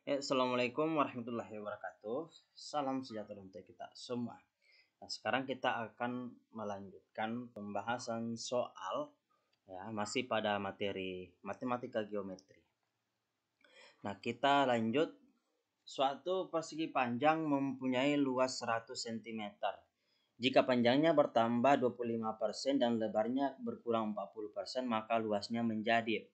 Assalamualaikum warahmatullahi wabarakatuh. Salam sejahtera untuk kita semua. Nah, sekarang kita akan melanjutkan pembahasan soal masih pada materi matematika geometri. Nah, kita lanjut. Suatu persegi panjang mempunyai luas 100 cm. Jika panjangnya bertambah 25% dan lebarnya berkurang 40%, maka luasnya menjadi.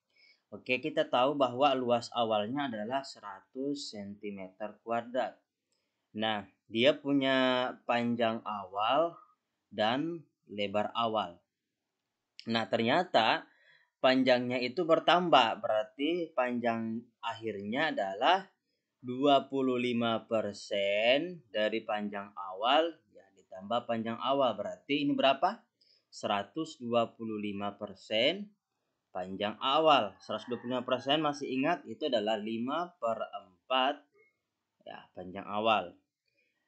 Oke, kita tahu bahwa luas awalnya adalah 100 cm kuadrat. Nah, dia punya panjang awal dan lebar awal. Nah, ternyata panjangnya itu bertambah. Berarti panjang akhirnya adalah 25% dari panjang awal ya ditambah panjang awal. Berarti ini berapa? 125% panjang awal. 125% masih ingat itu adalah 5/4 ya panjang awal.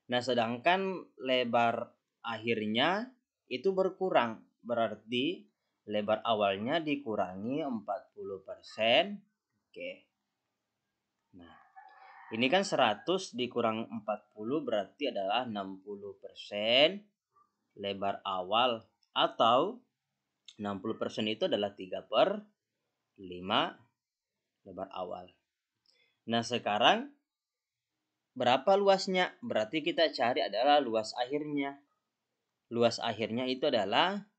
Nah, sedangkan lebar akhirnya itu berkurang. Berarti lebar awalnya dikurangi 40%. Oke. Nah, ini kan 100 dikurang 40 berarti adalah 60% lebar awal, atau 60% itu adalah 3/5 lebar awal. Nah, sekarang berapa luasnya? Berarti kita cari adalah luas akhirnya. Luas akhirnya itu adalah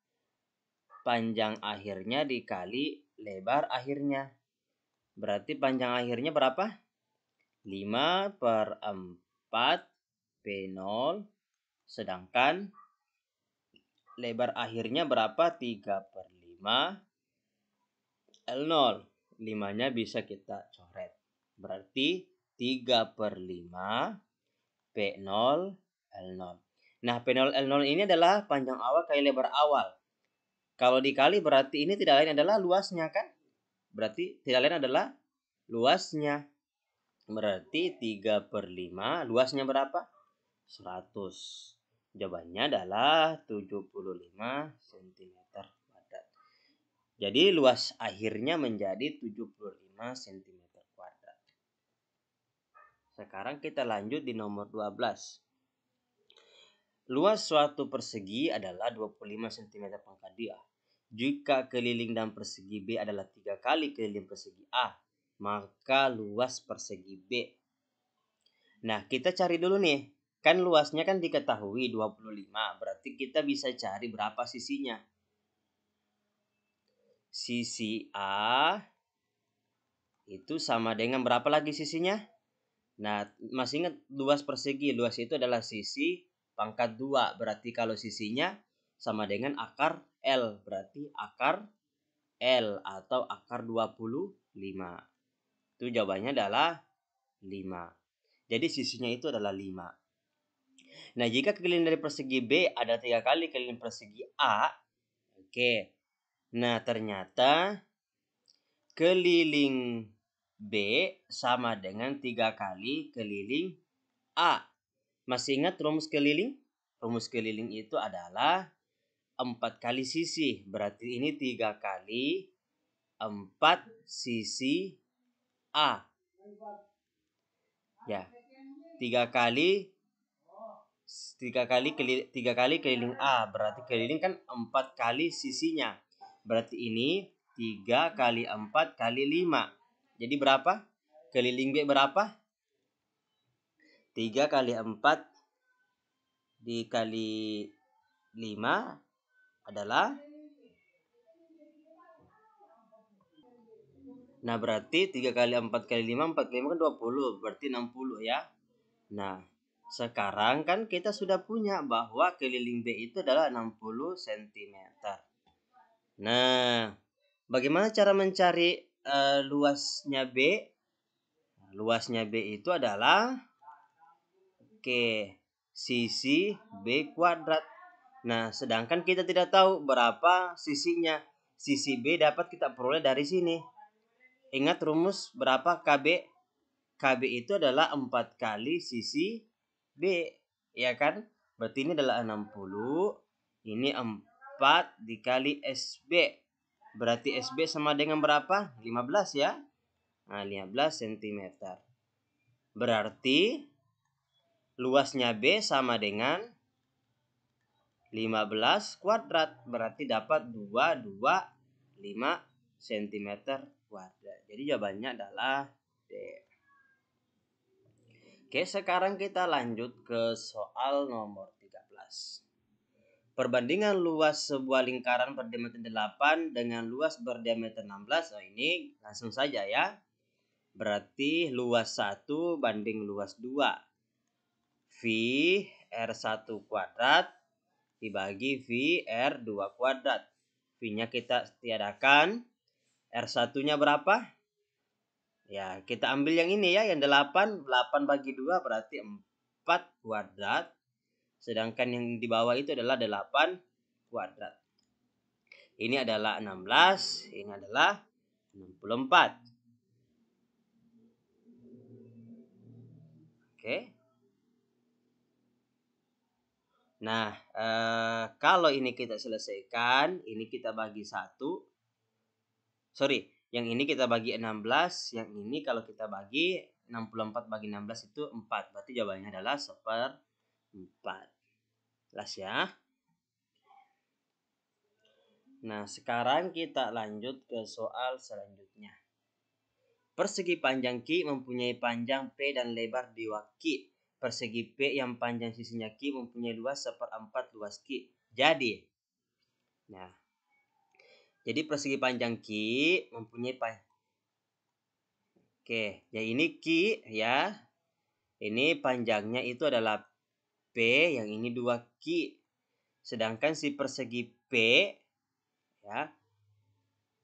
panjang akhirnya dikali lebar akhirnya. Berarti panjang akhirnya berapa? 5/4 P0. Sedangkan lebar akhirnya berapa? 3/5 L0. 5-nya bisa kita coret. Berarti 3/5 P0 L0. Nah, P0 L0 ini adalah panjang awal kali lebar awal. Kalau dikali berarti ini tidak lain adalah luasnya kan? Berarti tidak lain adalah luasnya. Berarti 3/5 luasnya berapa? 100. Jawabannya adalah 75 cm kuadrat. Jadi luas akhirnya menjadi 75 cm kuadrat. Sekarang kita lanjut di nomor 12. Luas suatu persegi adalah 25 cm pangkat dia. Jika keliling dan persegi B adalah 3 kali keliling persegi A, maka luas persegi B. Nah, kita cari dulu nih. Kan luasnya kan diketahui 25. Berarti kita bisa cari berapa sisinya. Sisi A itu sama dengan berapa lagi sisinya? Nah, masih ingat luas persegi. Luas itu adalah sisi pangkat 2. Berarti kalau sisinya sama dengan akar L. Berarti akar L atau akar 25. Itu jawabannya adalah 5. Jadi sisinya itu adalah 5. Nah, jika keliling dari persegi B ada 3 kali keliling persegi A. Oke. Nah, ternyata keliling B sama dengan 3 kali keliling A. Masih ingat rumus keliling? Rumus keliling itu adalah 4 kali sisi. Berarti ini 3 kali 4 sisi A. Ya. 3 kali keliling A. Berarti keliling kan 4 kali sisinya. Berarti ini 3 kali 4 kali 5. Jadi berapa? Keliling B berapa? 3 kali 4 dikali 5 adalah, nah berarti 3 kali 4 kali 5, 4 kali 5 kan 20. Berarti 60 ya. Nah, sekarang kan kita sudah punya bahwa keliling B itu adalah 60 cm. Nah, bagaimana cara mencari luasnya B? Luasnya B itu adalah sisi B kuadrat. Nah, sedangkan kita tidak tahu berapa sisinya. Sisi B dapat kita peroleh dari sini. Ingat rumus berapa KB? KB itu adalah 4 kali sisi B, ya kan? Berarti ini adalah 60. Ini 4 dikali SB. Berarti SB sama dengan berapa? 15 ya. Nah, 15 cm. Berarti luasnya B sama dengan 15 kuadrat. Berarti dapat 225 cm kuadrat. Jadi jawabannya adalah D. Oke, sekarang kita lanjut ke soal nomor 13. Perbandingan luas sebuah lingkaran berdiameter 8 dengan luas berdiameter 16. Oh, ini langsung saja ya. Berarti luas 1 banding luas 2. V R1 kuadrat dibagi V R2 kuadrat. V-nya kita tiadakan. R1-nya berapa? Ya, kita ambil yang ini ya, yang 8. 8 bagi 2 berarti 4 kuadrat. Sedangkan yang di bawah itu adalah 8 kuadrat. Ini adalah 16, ini adalah 64. Oke. Nah, kalau ini kita selesaikan, ini kita bagi 1. Sorry, yang ini kita bagi 16, yang ini kalau kita bagi 64 bagi 16 itu 4. Berarti jawabannya adalah 1/4. Jelas ya? Nah, sekarang kita lanjut ke soal selanjutnya. Persegi panjang Q mempunyai panjang P dan lebar 2 Q. Persegi P yang panjang sisinya Q mempunyai luas 1/4 luas Q. Jadi persegi panjang Q mempunyai Oke, ya ini Q ya. Ini panjangnya itu adalah P, yang ini 2 Q. Sedangkan si persegi P ya,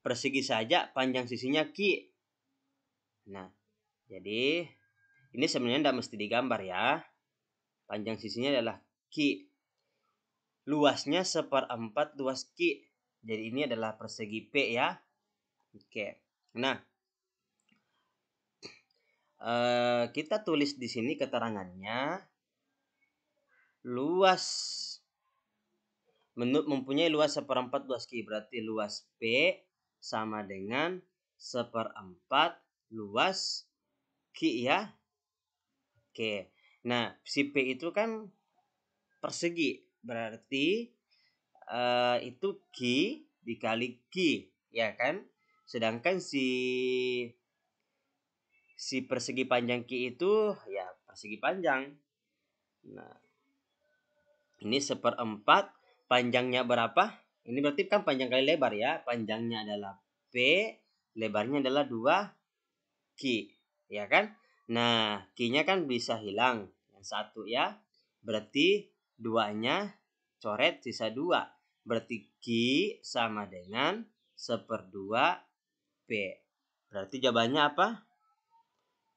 persegi saja panjang sisinya Q. Nah, jadi ini sebenarnya tidak mesti digambar ya. Panjang sisinya adalah Q. Luasnya 1/4 luas Q. Jadi ini adalah persegi P ya. Oke. Nah, kita tulis di sini keterangannya. Luas mempunyai luas 1/4 luas Q. Berarti luas P sama dengan 1/4 luas Q ya. Oke. Nah, si P itu kan persegi. Berarti itu Q dikali Q, ya kan? Sedangkan si persegi panjang Q itu ya persegi panjang. Nah, ini 1/4, panjangnya berapa? Ini berarti kan panjang kali lebar ya. Panjangnya adalah P, lebarnya adalah 2 Q, ya kan? Nah, Q-nya kan bisa hilang yang satu ya. Berarti 2-nya coret, sisa 2. Berarti Q sama dengan 1/2 P. Berarti jawabannya apa?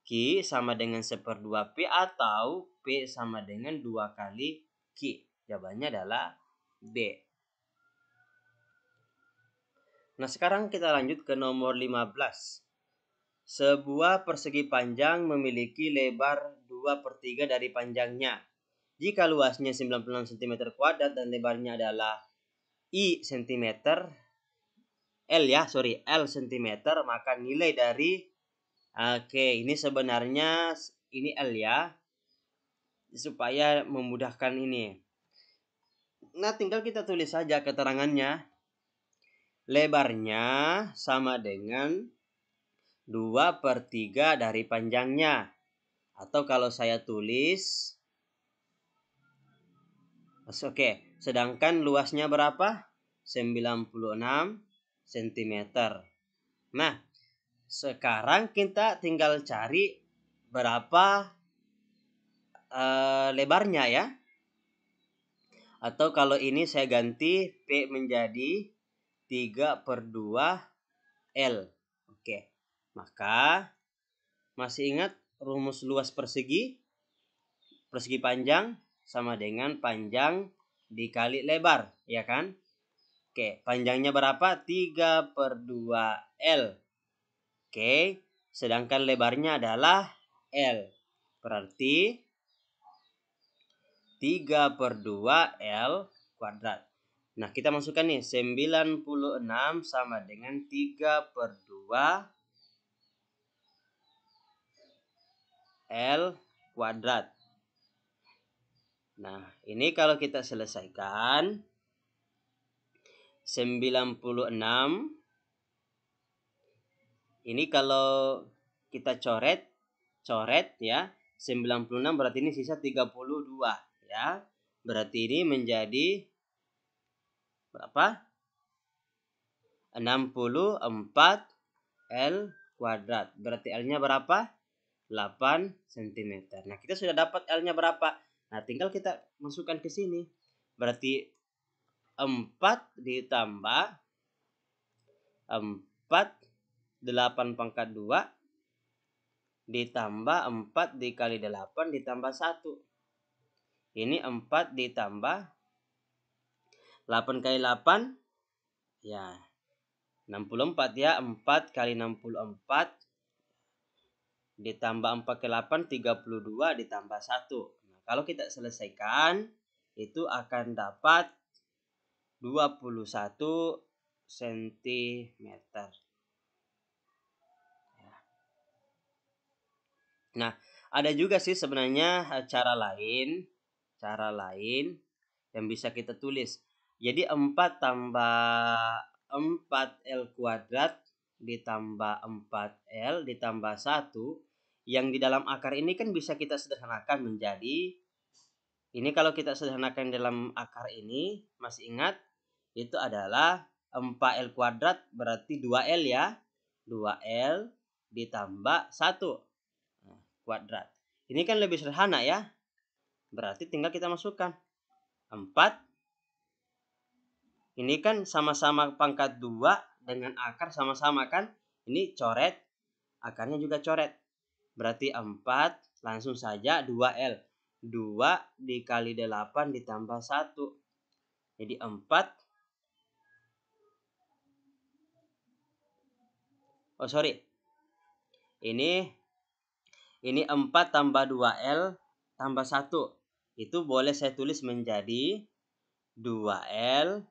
Q sama dengan 1/2 P atau P sama dengan 2 kali Q. Jawabannya adalah B. Nah, sekarang kita lanjut ke nomor 15. Sebuah persegi panjang memiliki lebar 2/3 dari panjangnya. Jika luasnya 96 cm kuadrat dan lebarnya adalah I cm, L cm, maka nilai dari ini sebenarnya ini L ya, supaya memudahkan ini. Nah, tinggal kita tulis saja keterangannya. Lebarnya sama dengan 2/3 dari panjangnya. Atau kalau saya tulis, sedangkan luasnya berapa? 96 cm. Nah, sekarang kita tinggal cari berapa lebarnya ya. Atau kalau ini saya ganti P menjadi 3/2 L. Oke. Maka masih ingat rumus luas persegi? Persegi panjang sama dengan panjang dikali lebar, ya kan? Oke, panjangnya berapa? 3/2 L. Oke, sedangkan lebarnya adalah L. Berarti 3/2 L kuadrat. Nah, kita masukkan nih, 96 sama dengan 3/2 L kuadrat. Nah, ini kalau kita selesaikan 96. Ini kalau kita coret ya, 96 berarti ini sisa 32 ya. Berarti ini menjadi berapa? 64 L kuadrat. Berarti L-nya berapa? 8 cm. Nah, kita sudah dapat L-nya berapa? Nah, tinggal kita masukkan ke sini. Berarti 4 ditambah 4 8 pangkat 2 ditambah 4 dikali 8 ditambah 1. Ini 4 ditambah 8 kali 8 ya 64 ya. 4 kali 64 ditambah 4 kali 8 32 ditambah 1. Nah, kalau kita selesaikan itu akan dapat 21 cm. Nah, ada juga sih sebenarnya cara lain yang bisa kita tulis. Jadi 4 tambah 4L kuadrat ditambah 4L ditambah 1 yang di dalam akar ini kan bisa kita sederhanakan menjadi, ini kalau kita sederhanakan dalam akar ini, masih ingat itu adalah 4L kuadrat berarti 2L ya. 2L ditambah 1 kuadrat. Ini kan lebih sederhana ya. Berarti tinggal kita masukkan 4. Ini kan sama-sama pangkat 2 dengan akar sama-sama kan. Ini coret, akarnya juga coret. Berarti 4 langsung saja 2L. 2 dikali 8 ditambah 1. Jadi 4. Oh sorry. Ini 4 tambah 2L tambah 1. Itu boleh saya tulis menjadi 2L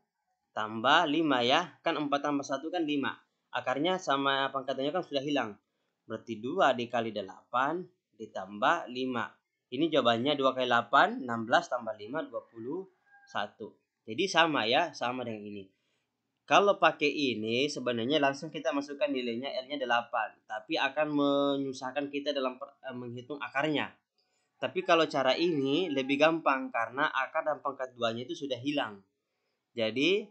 tambah 5 ya. Kan 4 tambah 1 kan 5. Akarnya sama pangkatannya kan sudah hilang. Berarti 2 dikali 8 ditambah 5. Ini jawabannya 2 kali 8, 16 tambah 5, 21. Jadi sama ya, sama dengan ini. Kalau pakai ini sebenarnya langsung kita masukkan nilainya L-nya 8. Tapi akan menyusahkan kita dalam menghitung akarnya. Tapi kalau cara ini lebih gampang karena akar dan pangkat 2-nya itu sudah hilang. Jadi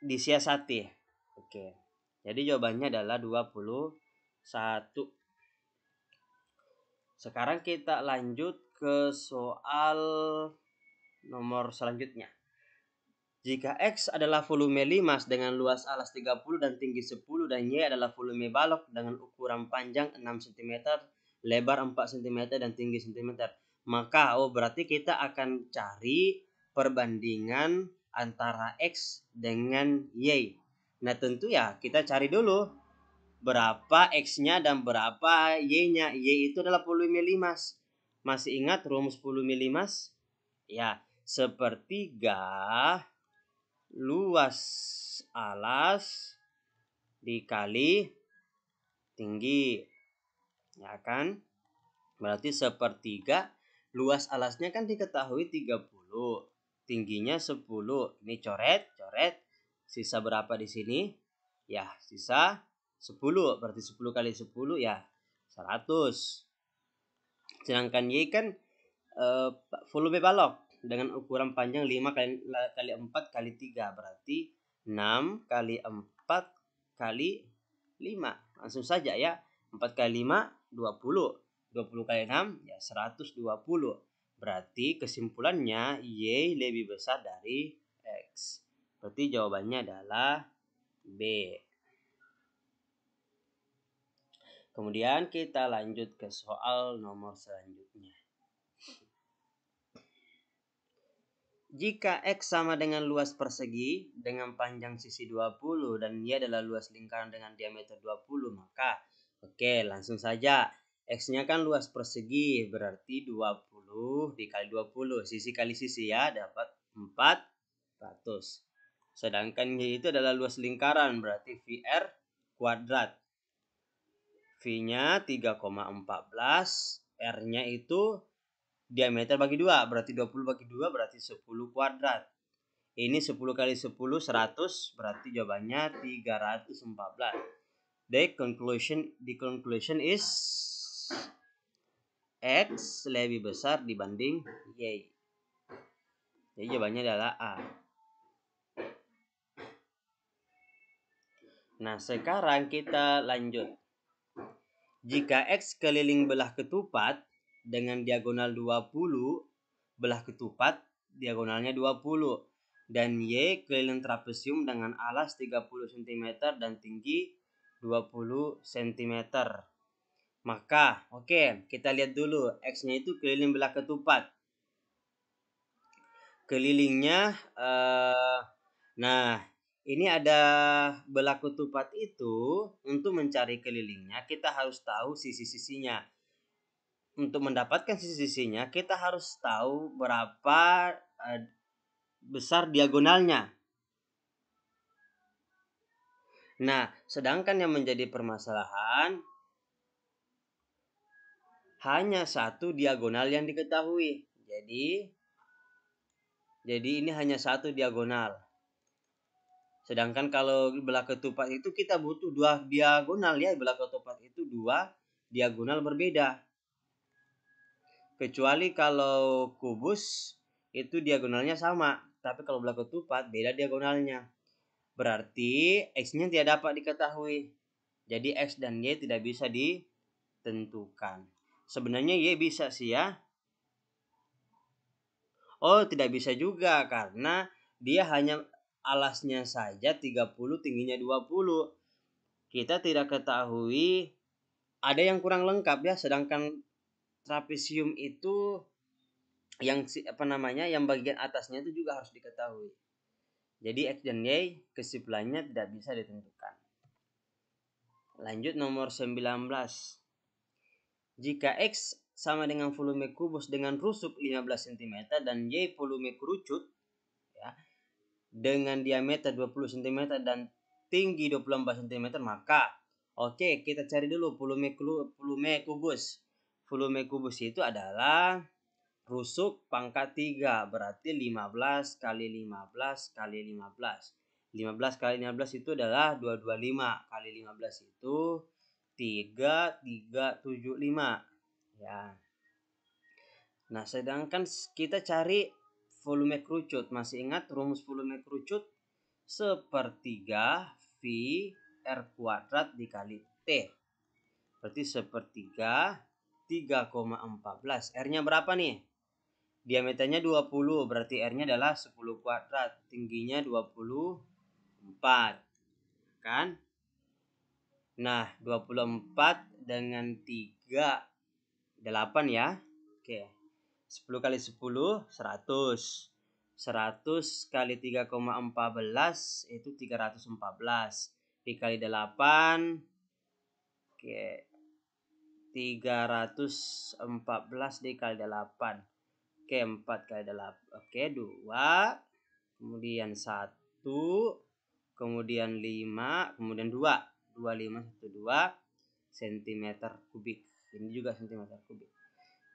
disiasati. Oke. Jadi jawabannya adalah 21. Sekarang kita lanjut ke soal nomor selanjutnya. Jika X adalah volume limas dengan luas alas 30 dan tinggi 10 dan Y adalah volume balok dengan ukuran panjang 6 cm, lebar 4 cm dan tinggi cm, maka berarti kita akan cari perbandingan antara X dengan Y. Nah, tentu ya kita cari dulu berapa X-nya dan berapa Y-nya. Y itu adalah volume limas. Masih ingat rumus volume limas? Ya, sepertiga luas alas dikali tinggi. Ya kan? Berarti sepertiga luas alasnya kan diketahui 30. Tingginya 10. Ini coret. Sisa berapa di sini? Ya, sisa 10. Berarti 10 kali 10 ya 100. Sedangkan Y kan volume balok dengan ukuran panjang 5 kali 4 kali 3. Berarti 6 kali 4 kali 5. Langsung saja ya. 4 kali 5, 20. 20 kali 6, ya 120. Berarti kesimpulannya Y lebih besar dari X. Berarti jawabannya adalah B. Kemudian kita lanjut ke soal nomor selanjutnya. Jika X sama dengan luas persegi dengan panjang sisi 20 dan Y adalah luas lingkaran dengan diameter 20, maka langsung saja. X-nya kan luas persegi, berarti 20 dikali 20. Sisi kali sisi ya, dapat 400. Sedangkan Y itu adalah luas lingkaran, berarti VR kuadrat. V-nya 3,14, R-nya itu diameter bagi 2, berarti 20 bagi 2 berarti 10 kuadrat. Ini 10 kali 10, 100, berarti jawabannya 314. The conclusion is X lebih besar dibanding Y. Jadi jawabannya adalah A. Nah, sekarang kita lanjut. Jika X keliling belah ketupat dengan diagonal 20, belah ketupat diagonalnya 20. Dan Y keliling trapesium dengan alas 30 cm dan tinggi 20 cm. Maka, kita lihat dulu. X-nya itu keliling belah ketupat. Kelilingnya, nah, ini ada belah ketupat itu. Untuk mencari kelilingnya kita harus tahu sisi-sisinya. Untuk mendapatkan sisi-sisinya kita harus tahu berapa besar diagonalnya. Nah, sedangkan yang menjadi permasalahan hanya satu diagonal yang diketahui. Jadi ini hanya satu diagonal. Sedangkan kalau belah ketupat itu kita butuh 2 diagonal ya. Belah ketupat itu 2 diagonal berbeda. Kecuali kalau kubus itu diagonalnya sama. Tapi kalau belah ketupat beda diagonalnya. Berarti X-nya tidak dapat diketahui. Jadi X dan Y tidak bisa ditentukan. Sebenarnya Y bisa sih ya. Oh, tidak bisa juga karena dia hanya alasnya saja 30, tingginya 20. Kita tidak ketahui, ada yang kurang lengkap ya, sedangkan trapesium itu yang yang bagian atasnya itu juga harus diketahui. Jadi X dan Y kesimpulannya tidak bisa ditentukan. Lanjut nomor 19. Jika X sama dengan volume kubus dengan rusuk 15 cm dan Y volume kerucut ya, dengan diameter 20 cm dan tinggi 24 cm, maka kita cari dulu volume kubus. Volume kubus itu adalah rusuk pangkat 3, berarti 15 kali 15 kali 15. 15 kali 15 itu adalah 225, kali 15 itu 3375 ya. Nah, sedangkan kita cari volume kerucut. Masih ingat rumus volume kerucut? Sepertiga V R kuadrat dikali T. Berarti sepertiga 3,14. R-nya berapa nih? Diameternya 20, berarti R-nya adalah 10 kuadrat. Tingginya 24. Kan? Nah, 24 dengan 3, 8 ya. 10 kali 10, 100. 100 kali 3,14 itu 314. Dikali 8, 314 dikali 8. 4 kali 8. 2. Kemudian 1. Kemudian 5. Kemudian 2. 2512 cm kubik. Ini juga cm kubik.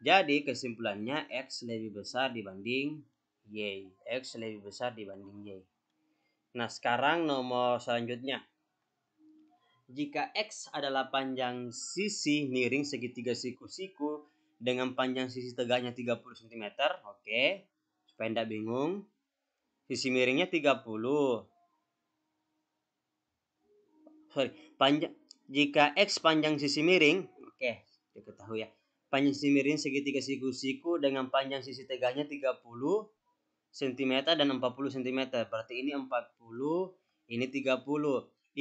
Jadi kesimpulannya X lebih besar dibanding Y. X lebih besar dibanding Y. Nah, sekarang nomor selanjutnya. Jika X adalah panjang sisi miring segitiga siku-siku dengan panjang sisi tegaknya 30 cm. Supaya tidak bingung. Sisi miringnya 30. Jika X panjang sisi miring, diketahui ya. Panjang sisi miring segitiga siku-siku dengan panjang sisi tegaknya 30 cm dan 40 cm. Berarti ini 40, ini 30.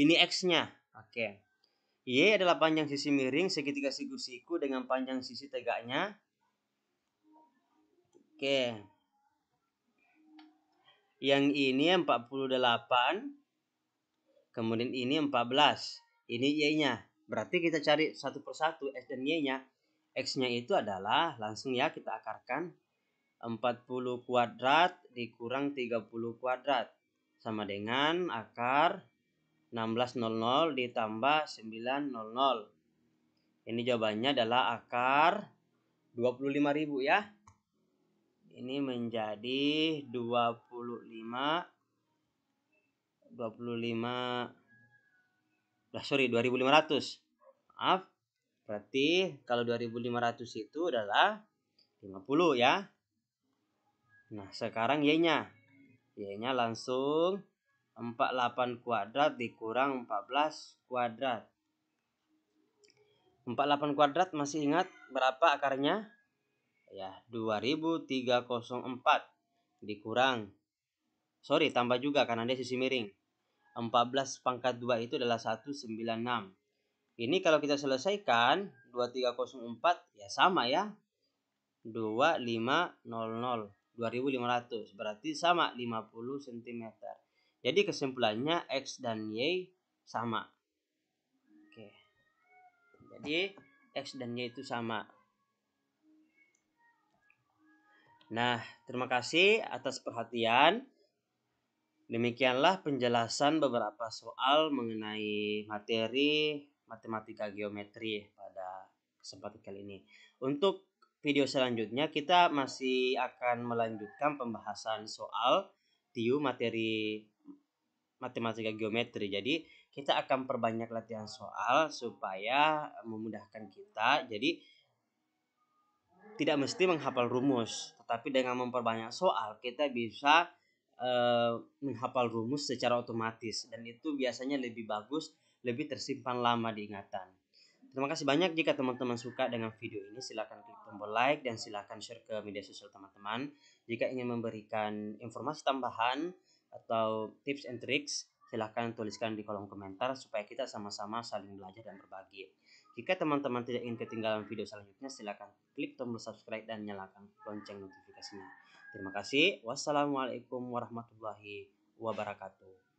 Ini X-nya. Y adalah panjang sisi miring segitiga siku-siku dengan panjang sisi tegaknya. Yang ini 48. Kemudian ini 14. Ini Y-nya. Berarti kita cari satu persatu X dan Y-nya. X-nya itu adalah, langsung ya kita akarkan, 40 kuadrat dikurang 30 kuadrat. Sama dengan akar 1600 ditambah 900. Ini jawabannya adalah akar 25.000 ya. Ini menjadi 25 2.500. Maaf. Berarti kalau 2.500 itu adalah 50 ya. Nah, sekarang Y-nya. Y-nya langsung 48 kuadrat dikurang 14 kuadrat. 48 kuadrat masih ingat berapa akarnya? Ya, 2304 dikurang. Sorry, tambah juga karena dia sisi miring. 14 pangkat 2 itu adalah 196. Ini kalau kita selesaikan 2304 ya sama ya. 2500 2500 berarti sama 50 cm. Jadi kesimpulannya X dan Y sama. Oke. Jadi X dan Y itu sama. Nah, terima kasih atas perhatian. Demikianlah penjelasan beberapa soal mengenai materi matematika geometri pada kesempatan kali ini. Untuk video selanjutnya kita masih akan melanjutkan pembahasan soal TIU materi matematika geometri. Jadi kita akan perbanyak latihan soal supaya memudahkan kita. Jadi tidak mesti menghafal rumus, tetapi dengan memperbanyak soal kita bisa menghafal rumus secara otomatis, dan itu biasanya lebih bagus, lebih tersimpan lama di ingatan. Terima kasih banyak. Jika teman-teman suka dengan video ini, silakan klik tombol like dan silakan share ke media sosial teman-teman. Jika ingin memberikan informasi tambahan atau tips and tricks, silakan tuliskan di kolom komentar supaya kita sama-sama saling belajar dan berbagi. Jika teman-teman tidak ingin ketinggalan video selanjutnya, silakan klik tombol subscribe dan nyalakan lonceng notifikasinya. Terima kasih. Wassalamualaikum warahmatullahi wabarakatuh.